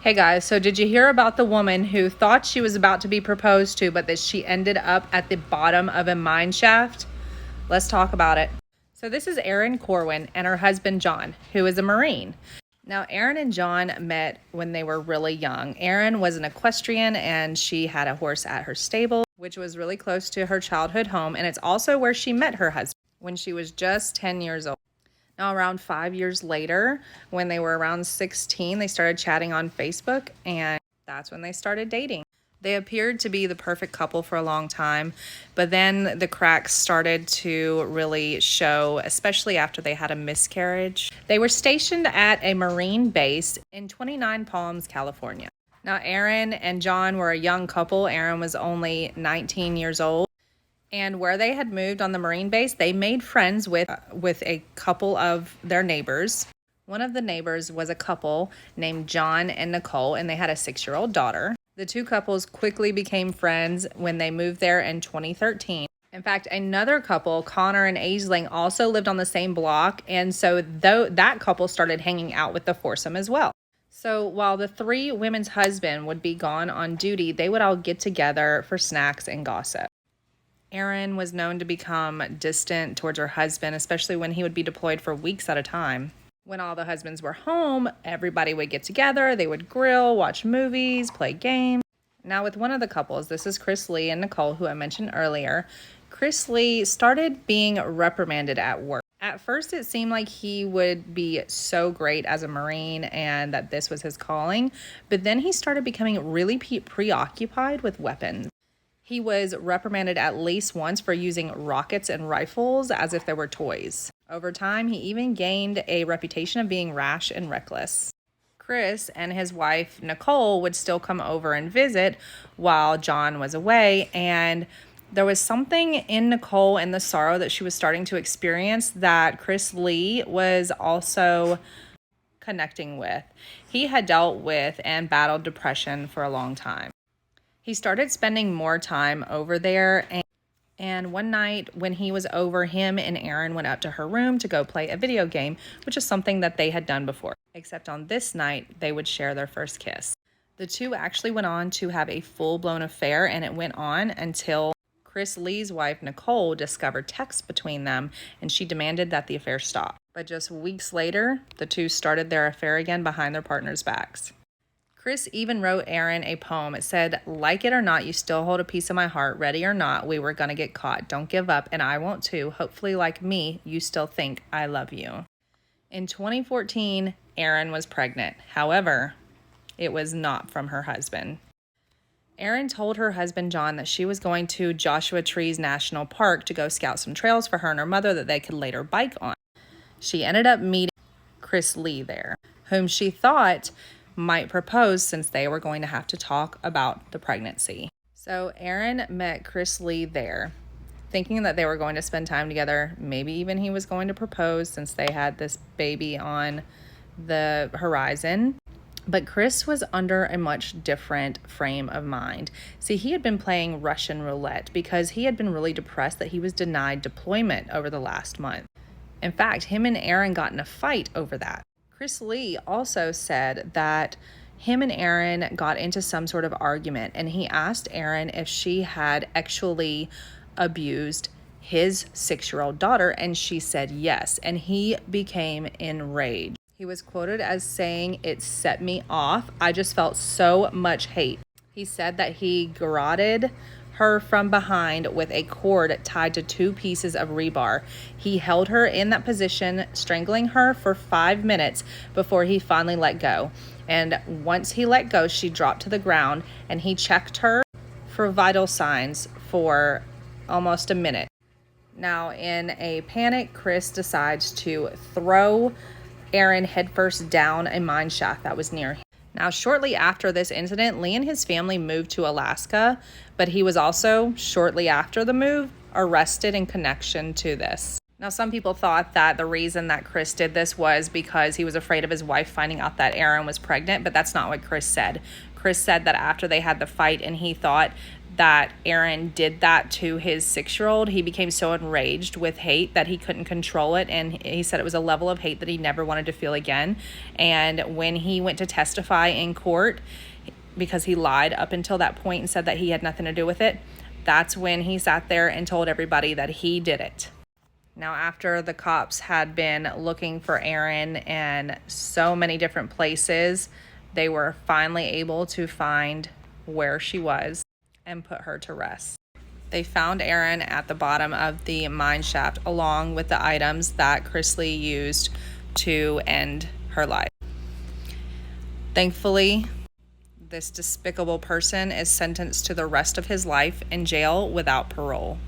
Hey guys, so did you hear about the woman who thought she was about to be proposed to, but that she ended up at the bottom of a mine shaft? Let's talk about it. So this is Erin Corwin and her husband John, who is a Marine. Now, Erin and John met when they were really young. Erin was an equestrian and she had a horse at her stable, which was really close to her childhood home. And it's also where she met her husband when she was just 10 years old. Now, around 5 years later, when they were around 16, they started chatting on Facebook, and that's when they started dating. They appeared to be the perfect couple for a long time, but then the cracks started to really show, especially after they had a miscarriage. They were stationed at a Marine base in 29 Palms, California. Now, Erin and John were a young couple. Erin was only 19 years old. And where they had moved on the Marine base, they made friends with a couple of their neighbors. One of the neighbors was a couple named John and Nicole, and they had a 6-year-old daughter. The two couples quickly became friends when they moved there in 2013. In fact, another couple, Connor and Aisling, also lived on the same block, and so that couple started hanging out with the foursome as well. So while the three women's husband would be gone on duty, they would all get together for snacks and gossip. Erin was known to become distant towards her husband, especially when he would be deployed for weeks at a time. When all the husbands were home, everybody would get together, they would grill, watch movies, play games. Now with one of the couples, this is Chris Lee and Nicole, who I mentioned earlier, Chris Lee started being reprimanded at work. At first, it seemed like he would be so great as a Marine and that this was his calling, but then he started becoming really preoccupied with weapons. He was reprimanded at least once for using rockets and rifles as if they were toys. Over time, he even gained a reputation of being rash and reckless. Chris and his wife, Nicole, would still come over and visit while John was away, and there was something in Nicole and the sorrow that she was starting to experience that Chris Lee was also connecting with. He had dealt with and battled depression for a long time. He started spending more time over there, and one night when he was over, him and Erin went up to her room to go play a video game, which is something that they had done before, except on this night, they would share their first kiss. The two actually went on to have a full-blown affair, and it went on until Chris Lee's wife, Nicole, discovered texts between them, and she demanded that the affair stop. But just weeks later, the two started their affair again behind their partners' backs. Chris even wrote Erin a poem. It said, "Like it or not, you still hold a piece of my heart. Ready or not, we were gonna get caught. Don't give up, and I won't too. Hopefully, like me, you still think I love you." In 2014, Erin was pregnant. However, it was not from her husband. Erin told her husband, John, that she was going to Joshua Trees National Park to go scout some trails for her and her mother that they could later bike on. She ended up meeting Chris Lee there, whom she thought might propose since they were going to have to talk about the pregnancy. So Erin met Chris Lee there, thinking that they were going to spend time together. Maybe even he was going to propose since they had this baby on the horizon. But Chris was under a much different frame of mind. See, he had been playing Russian roulette because he had been really depressed that he was denied deployment over the last month. In fact, him and Erin got in a fight over that. Chris Lee also said that him and Erin got into some sort of argument, and he asked Erin if she had actually abused his 6-year-old daughter, and she said yes, and he became enraged. He was quoted as saying, "It set me off. I just felt so much hate." He said that he garroted her from behind with a cord tied to 2 pieces of rebar. He held her in that position, strangling her for 5 minutes before he finally let go. And once he let go, she dropped to the ground, and he checked her for vital signs for almost a minute. Now, in a panic, Chris decides to throw Erin headfirst down a mine shaft that was near him. Now, shortly after this incident, Lee and his family moved to Alaska, but he was also, shortly after the move, arrested in connection to this. Now, some people thought that the reason that Chris did this was because he was afraid of his wife finding out that Erin was pregnant, but that's not what Chris said. Chris said that after they had the fight and he thought that Aaron did that to his 6-year-old, he became so enraged with hate that he couldn't control it. And he said it was a level of hate that he never wanted to feel again. And when he went to testify in court, because he lied up until that point and said that he had nothing to do with it, that's when he sat there and told everybody that he did it. Now, after the cops had been looking for Aaron in so many different places, they were finally able to find where she was and put her to rest. They found Aaron at the bottom of the mine shaft along with the items that Chrisley used to end her life. Thankfully, this despicable person is sentenced to the rest of his life in jail without parole.